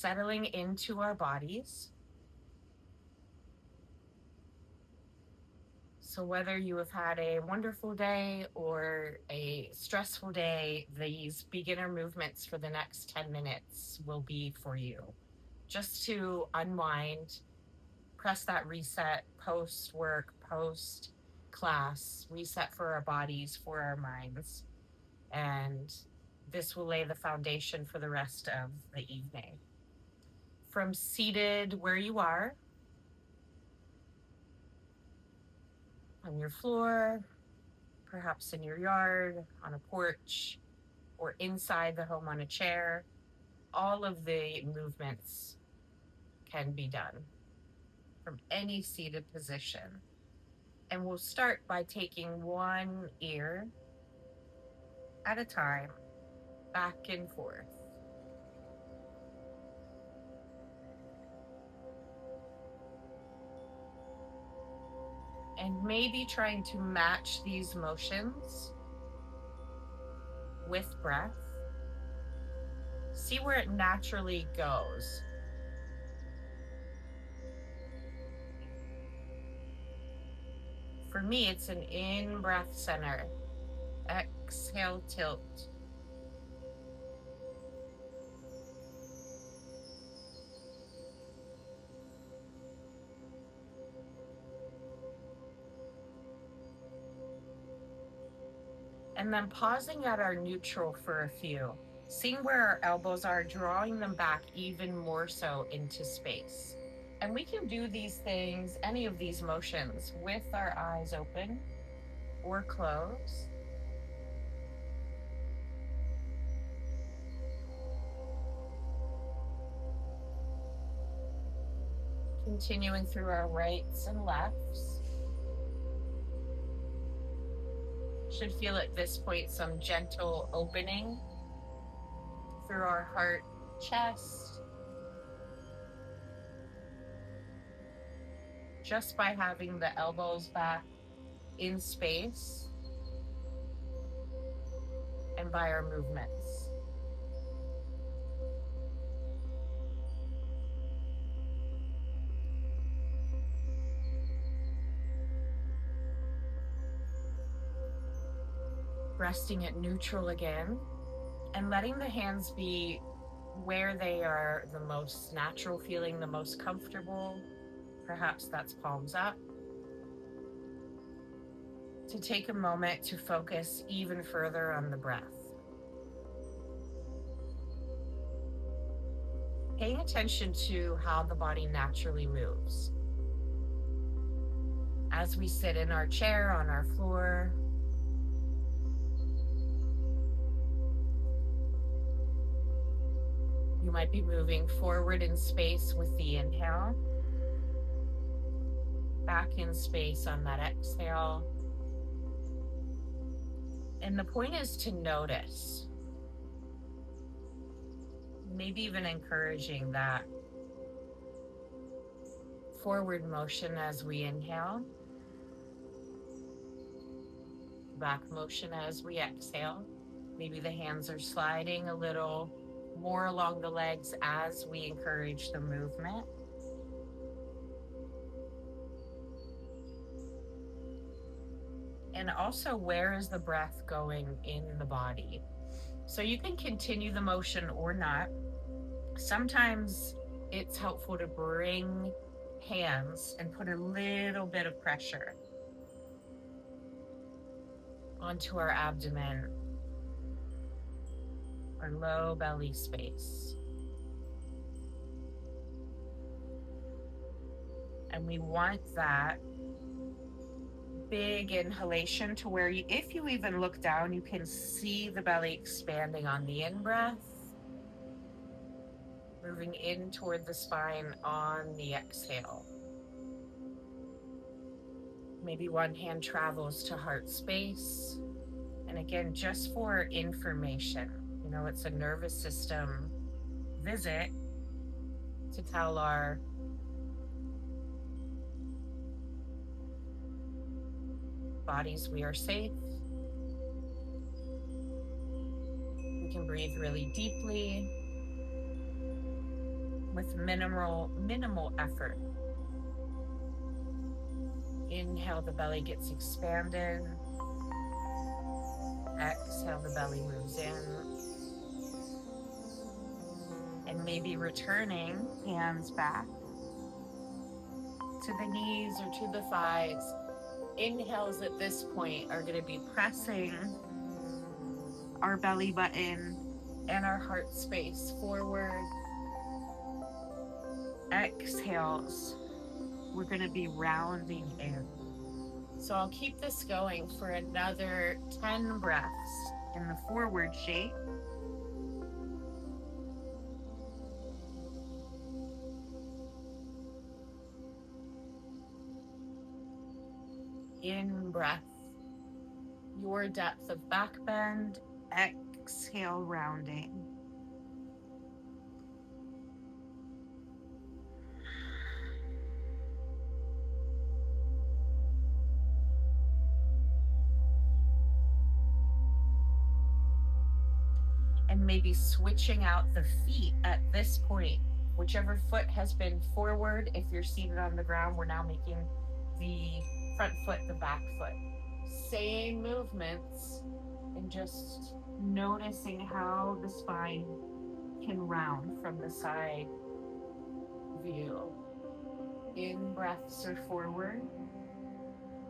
settling into our bodies. So, whether you have had a wonderful day or a stressful day, these beginner movements for the next 10 minutes will be for you. Just to unwind, press that reset post work, post class, reset for our bodies, for our minds. And this will lay the foundation for the rest of the evening. From seated where you are, on your floor, perhaps in your yard, on a porch, or inside the home on a chair, all of the movements can be done from any seated position. And we'll start by taking one ear at a time, back and forth. And maybe trying to match these motions with breath. See where it naturally goes. For me, it's an in breath center. Exhale, tilt. And then pausing at our neutral for a few, seeing where our elbows are, drawing them back even more so into space. And we can do these things, any of these motions, with our eyes open or closed. Continuing through our rights and lefts. Should feel at this point some gentle opening through our heart, chest, just by having the elbows back in space and by our movements. Resting at neutral again and letting the hands be where they are the most natural feeling, the most comfortable. Perhaps that's palms up. To take a moment to focus even further on the breath. Paying attention to how the body naturally moves. As we sit in our chair, on our floor, you might be moving forward in space with the inhale, back in space on that exhale. And the point is to notice, maybe even encouraging that forward motion as we inhale, back motion as we exhale. Maybe the hands are sliding a little more along the legs as we encourage the movement. And also, where is the breath going in the body? So you can continue the motion or not. Sometimes it's helpful to bring hands and put a little bit of pressure onto our abdomen or low belly space. And we want that big inhalation to where you, if you even look down, you can see the belly expanding on the in-breath, moving in toward the spine on the exhale. Maybe one hand travels to heart space. And again, just for information, you know, it's a nervous system visit to tell our bodies we are safe. We can breathe really deeply. with minimal effort. Inhale, the belly gets expanded. Exhale, the belly moves in. And maybe returning hands back to the knees or to the thighs. Inhales at this point are going to be pressing our belly button and our heart space forward. Exhales, we're going to be rounding in. So I'll keep this going for another 10 breaths in the forward shape. In breath, your depth of back bend. Exhale, rounding. And maybe switching out the feet at this point. Whichever foot has been forward, if you're seated on the ground, we're now making the front foot the back foot. Same movements, and just noticing how the spine can round from the side view. In breaths are forward,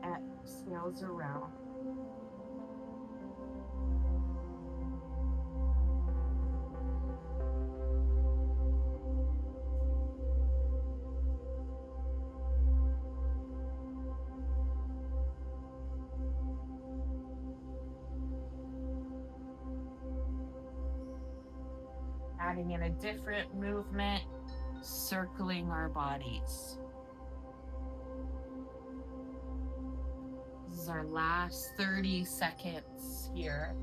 exhales are round. Adding in a different movement, circling our bodies. This is our last 30 seconds here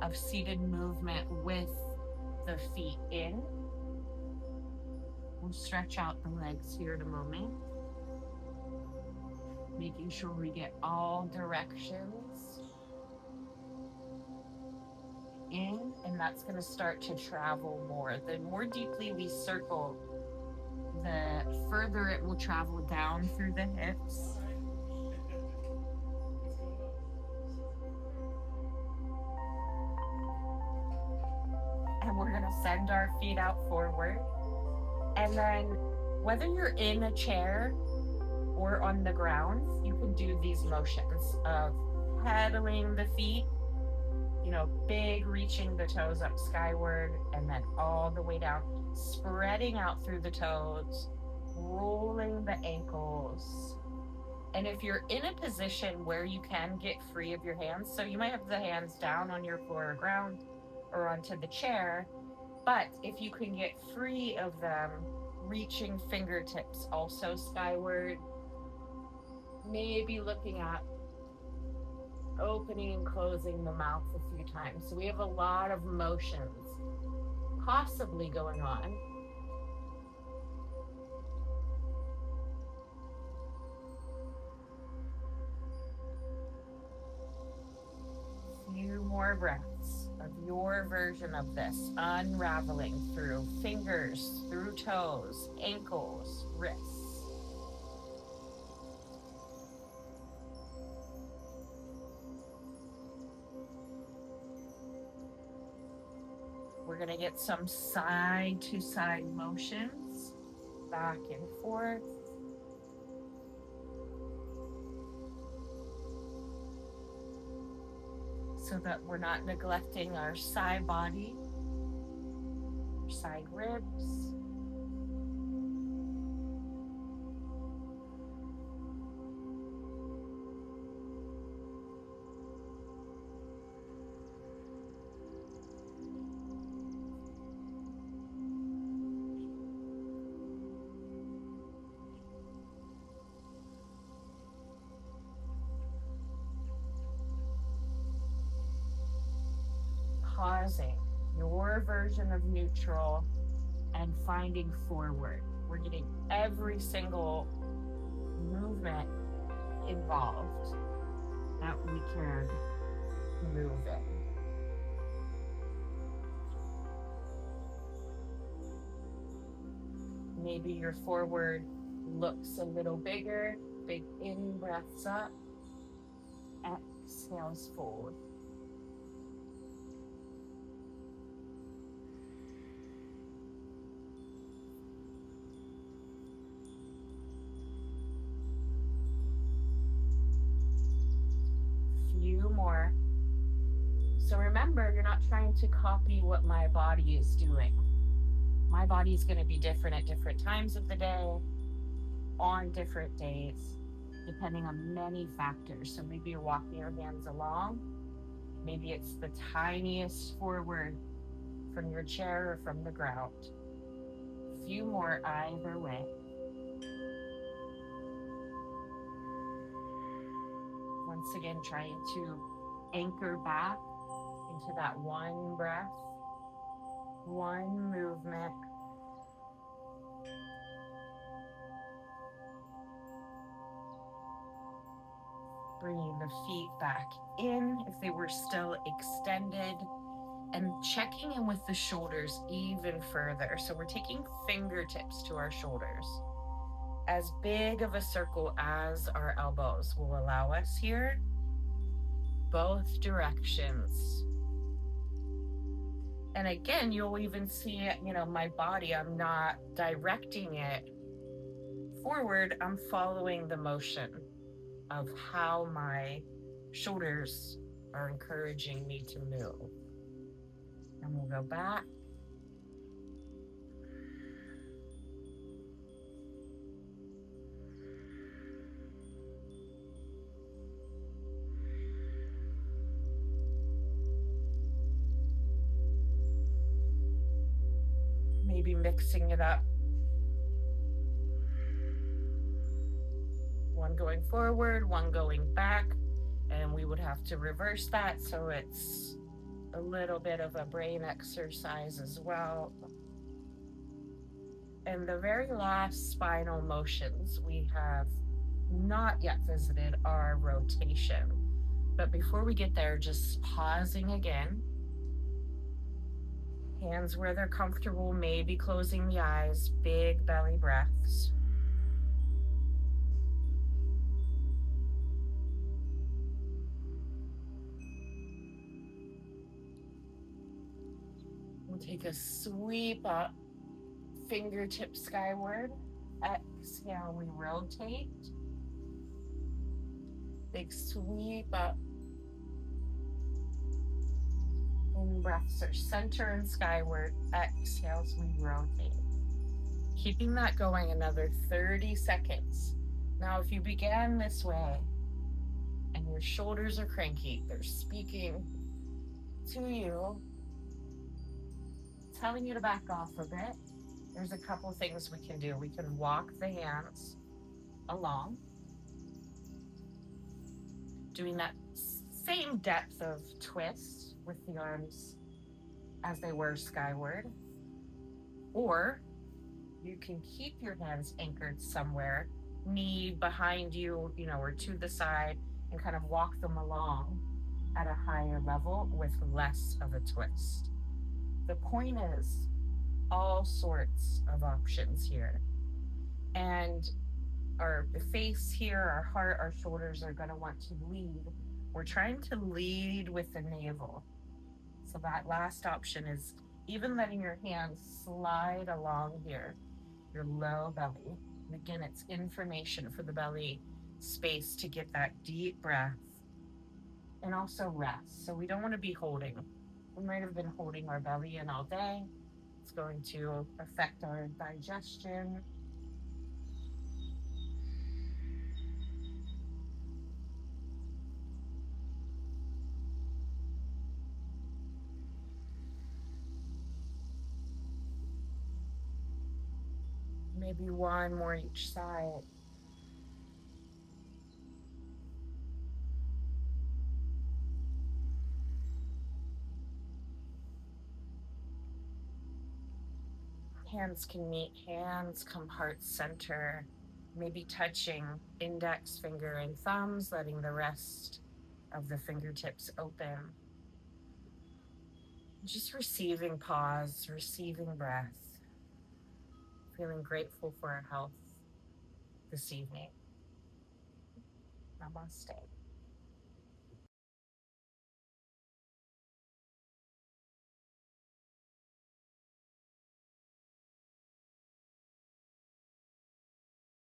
of seated movement with the feet in. We'll stretch out the legs here in a moment, making sure we get all directions in, and that's going to start to travel more. The more deeply we circle, the further it will travel down through the hips. And we're going to send our feet out forward. And then whether you're in a chair or on the ground, you can do these motions of pedaling the feet, big reaching the toes up skyward and then all the way down, spreading out through the toes, rolling the ankles. And if you're in a position where you can get free of your hands, so you might have the hands down on your floor or ground or onto the chair, but if you can get free of them, reaching fingertips also skyward, maybe looking at opening and closing the mouth a few times. So we have a lot of motions possibly going on. Few more breaths of your version of this, unraveling through fingers, through toes, ankles, wrists. We're going to get some side to side motions, back and forth. So that we're not neglecting our side body, our side ribs. Pausing your version of neutral and finding forward. We're getting every single movement involved that we can move in. Maybe your forward looks a little bigger. Big in breaths up, exhales forward. Few more. So remember, you're not trying to copy what my body is doing. My body is going to be different at different times of the day, on different days, depending on many factors. So maybe you're walking your hands along. Maybe it's the tiniest forward from your chair or from the ground. Few more either way. Once again, trying to anchor back into that one breath, one movement. Bringing the feet back in if they were still extended, and checking in with the shoulders even further. So we're taking fingertips to our shoulders. As big of a circle as our elbows will allow us here, both directions. And again, you'll even see it, my body, I'm not directing it forward, I'm following the motion of how my shoulders are encouraging me to move. And we'll go back. Maybe mixing it up. One going forward, one going back, and we would have to reverse that so it's a little bit of a brain exercise as well. And the very last spinal motions we have not yet visited are rotation. But before we get there, just pausing again. Hands where they're comfortable, maybe closing the eyes, big belly breaths. We'll take a sweep up, fingertips skyward. Exhale, we rotate. Big sweep up. In breaths are center and skyward. Exhales, we rotate. Keeping that going another 30 seconds. Now, if you began this way and your shoulders are cranky, they're speaking to you, telling you to back off a bit, there's a couple things we can do. We can walk the hands along, doing that same depth of twist with the arms as they were skyward. Or you can keep your hands anchored somewhere, knee behind you, or to the side, and kind of walk them along at a higher level with less of a twist. The point is all sorts of options here. And our face here, our heart, our shoulders are going to want to lead. We're trying to lead with the navel. So that last option is even letting your hands slide along here, your low belly. And again, it's information for the belly space to get that deep breath and also rest. So we don't want to be holding. We might have been holding our belly in all day. It's going to affect our digestion. Maybe one more each side. Hands can meet hands, come heart center, maybe touching index finger and thumbs, letting the rest of the fingertips open. Just receiving pause, receiving breath. feeling grateful for our health this evening. Namaste.